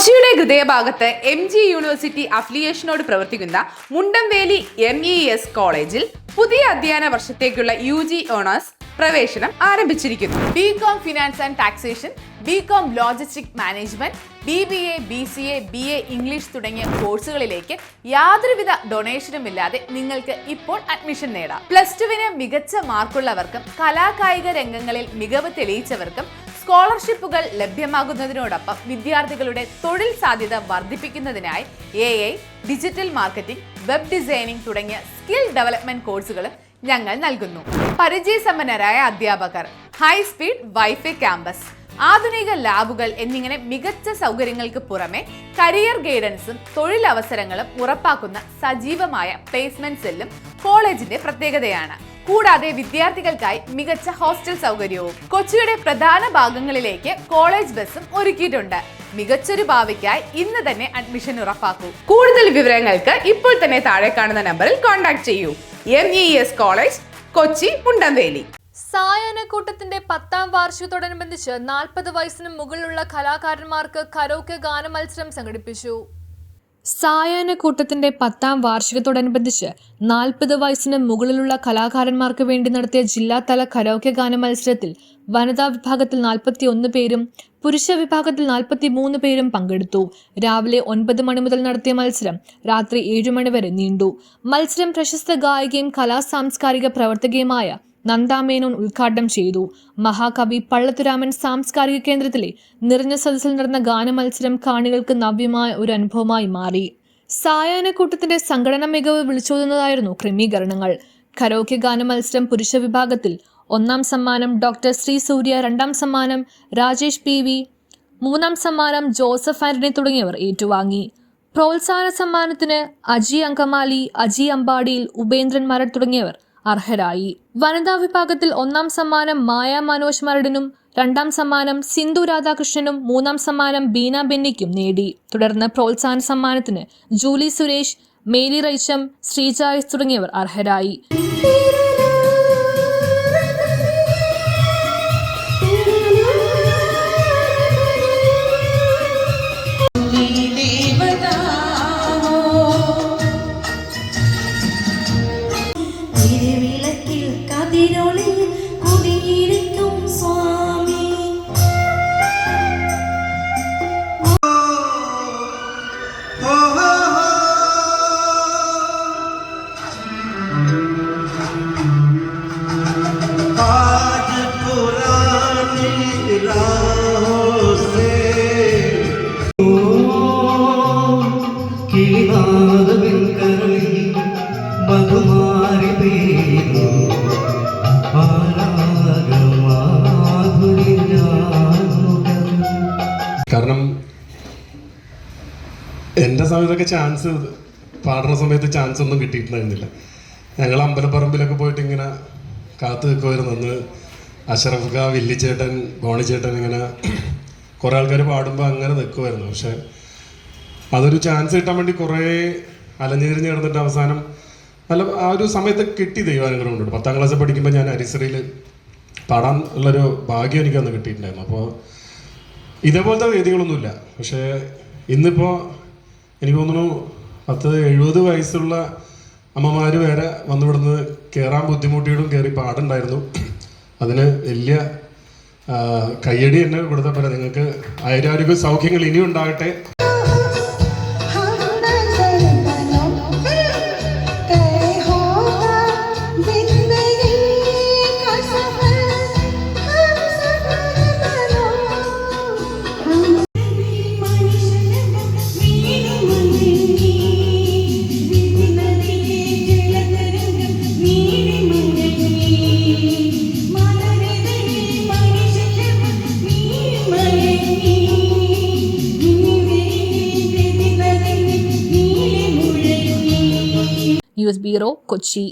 കൊച്ചിയുടെ ഹൃദയഭാഗത്ത് MG university അഫിലിയേഷനോട് പ്രവർത്തിക്കുന്ന മുണ്ടംവേലി MES കോളേജിൽ പുതിയ അധ്യയന വർഷത്തേക്കുള്ള UG ഓണേഴ്സ് പ്രവേശനം ആരംഭിച്ചിരിക്കുന്നു. BCom finance and taxation, BCom logistic management, BBA, BCA, BA English തുടങ്ങിയ കോഴ്സുകളിലേക്ക് യാതൊരുവിധ ഡൊണേഷനും ഇല്ലാതെ നിങ്ങൾക്ക് ഇപ്പോൾ അഡ്മിഷൻ നേടാം. +2 മികച്ച മാർക്കുള്ളവർക്കും കലാകായിക രംഗങ്ങളിൽ മികവ് തെളിയിച്ചവർക്കും സ്കോളർഷിപ്പുകൾ ലഭ്യമാകുന്നതിനോടൊപ്പം വിദ്യാർത്ഥികളുടെ തൊഴിൽ സാധ്യത വർദ്ധിപ്പിക്കുന്നതിനായി AI, digital marketing, web designing തുടങ്ങിയ സ്കിൽ ഡെവലപ്മെന്റ് കോഴ്സുകളും ഞങ്ങൾ നൽകുന്നു. പരിചയസമ്പന്നരായ അധ്യാപകർ, ഹൈ സ്പീഡ് വൈഫൈ ക്യാമ്പസ്, ആധുനിക ലാബുകൾ എന്നിങ്ങനെ മികച്ച സൗകര്യങ്ങൾക്ക് പുറമെ കരിയർ ഗൈഡൻസും തൊഴിലവസരങ്ങളും ഉറപ്പാക്കുന്ന സജീവമായ പ്ലേസ്മെന്റ് സെല്ലും കോളേജിന്റെ പ്രത്യേകതയാണ്. കൂടാതെ വിദ്യാർത്ഥികൾക്കായി മികച്ച ഹോസ്റ്റൽ സൗകര്യവും കൊച്ചിയുടെ പ്രധാന ഭാഗങ്ങളിലേക്ക് കോളേജ് ബസ്സും ഒരുക്കിയിട്ടുണ്ട്. മികച്ചൊരു ഭാവിക്കായി ഇന്ന് തന്നെ അഡ്മിഷൻ ഉറപ്പാക്കൂ. കൂടുതൽ വിവരങ്ങൾക്ക് ഇപ്പോൾ തന്നെ താഴെ കാണുന്ന നമ്പറിൽ കോൺടാക്ട് ചെയ്യൂ. MES college, Kochi, Mundamveli. സായാഹ്നക്കൂട്ടത്തിന്റെ 10ാം വാർഷികത്തോടനുബന്ധിച്ച് 40 വയസ്സിന് മുകളിലുള്ള കലാകാരന്മാർക്ക് കരോക്കെ ഗാന മത്സരം സംഘടിപ്പിച്ചു. സായാഹ്നക്കൂട്ടത്തിന്റെ 10ാം വാർഷികത്തോടനുബന്ധിച്ച് 40 വയസ്സിന് മുകളിലുള്ള കലാകാരന്മാർക്ക് വേണ്ടി നടത്തിയ ജില്ലാതല കരോക്കെ ഗാന മത്സരത്തിൽ വനിതാ വിഭാഗത്തിൽ 41 പേരും പുരുഷ വിഭാഗത്തിൽ 43 പേരും പങ്കെടുത്തു. രാവിലെ 9 മണി മുതൽ നടത്തിയ മത്സരം രാത്രി 7 മണി വരെ നീണ്ടു. മത്സരം പ്രശസ്ത ഗായികയും സാംസ്കാരിക പ്രവർത്തകയുമായ നന്ദ മേനോൻ ഉദ്ഘാടനം ചെയ്തു. മഹാകവി പള്ളത്തുരാമൻ സാംസ്കാരിക കേന്ദ്രത്തിലെ നിറഞ്ഞ സദസ്സിൽ നടന്ന ഗാന മത്സരം കാണികൾക്ക് നവ്യമായ ഒരു അനുഭവമായി മാറി. സായാഹ്നക്കൂട്ടത്തിന്റെ സംഘടന മികവ് വിളിച്ചോതുന്നതായിരുന്നു ക്രമീകരണങ്ങൾ. കരോക്കെ ഗാന മത്സരം പുരുഷ വിഭാഗത്തിൽ 1ാം സമ്മാനം ഡോക്ടർ ശ്രീ സൂര്യ, 2ാം സമ്മാനം രാജേഷ് PV, 3ാം സമ്മാനം ജോസഫ് ആന്റണി തുടങ്ങിയവർ ഏറ്റുവാങ്ങി. പ്രോത്സാഹന സമ്മാനത്തിന് അജി അങ്കമാലി, അജി അമ്പാടിയിൽ, ഉപേന്ദ്രൻ മരട് തുടങ്ങിയവർ അർഹരായി. വനിതാ വിഭാഗത്തിൽ 1ാം സമ്മാനം മായ മനോജ് മരടിനും, 2ാം സമ്മാനം സിന്ധു രാധാകൃഷ്ണനും, 3ാം സമ്മാനം ബീന ബെന്നിക്കും നേടി. തുടർന്ന് പ്രോത്സാഹന സമ്മാനത്തിന് ജൂലി സുരേഷ്, മേരി റൈച്ചം, ശ്രീജായസ് തുടങ്ങിയവർ അർഹരായി. കാരണം എൻ്റെ സമയത്തൊക്കെ പാടുന്ന സമയത്ത് ചാൻസ് ഒന്നും കിട്ടിയിട്ടുണ്ടായിരുന്നില്ല. ഞങ്ങൾ അമ്പലപ്പറമ്പിലൊക്കെ പോയിട്ട് ഇങ്ങനെ കാത്തു നിൽക്കുമായിരുന്നു. അന്ന് അഷറഫ് ഖാ, വില്ലിച്ചേട്ടൻ, ഗോണിച്ചേട്ടൻ ഇങ്ങനെ കുറേ ആൾക്കാർ പാടുമ്പോൾ അങ്ങനെ നിൽക്കുമായിരുന്നു. പക്ഷെ അതൊരു ചാൻസ് കിട്ടാൻ വേണ്ടി കുറേ അലഞ്ഞിരിഞ്ഞ് കിടന്നിട്ട് അവസാനം നല്ല ആ ഒരു സമയത്ത് കിട്ടി. ദൈവാനുഗ്രഹം കൊണ്ടുണ്ട്. 10ാം ക്ലാസ്സിൽ പഠിക്കുമ്പോൾ ഞാൻ അരിസറിയിൽ പാടാൻ ഉള്ളൊരു ഭാഗ്യം എനിക്കന്ന് കിട്ടിയിട്ടുണ്ടായിരുന്നു. അപ്പോൾ ഇതേപോലത്തെ വേദികളൊന്നുമില്ല. പക്ഷേ ഇന്നിപ്പോൾ എനിക്ക് തോന്നുന്നു 70 വയസ്സുള്ള അമ്മമാർ വരെ വന്നിവിടുന്ന് കയറാൻ ബുദ്ധിമുട്ടിയിട്ടും കയറി പാടുണ്ടായിരുന്നു. അതിന് വലിയ കയ്യടി തന്നെ ഇവിടുത്തെ പോലെ. നിങ്ങൾക്ക് ആരോഗ്യ സൗഖ്യങ്ങൾ ഇനിയും ഉണ്ടാകട്ടെ. News bureau, Kochi.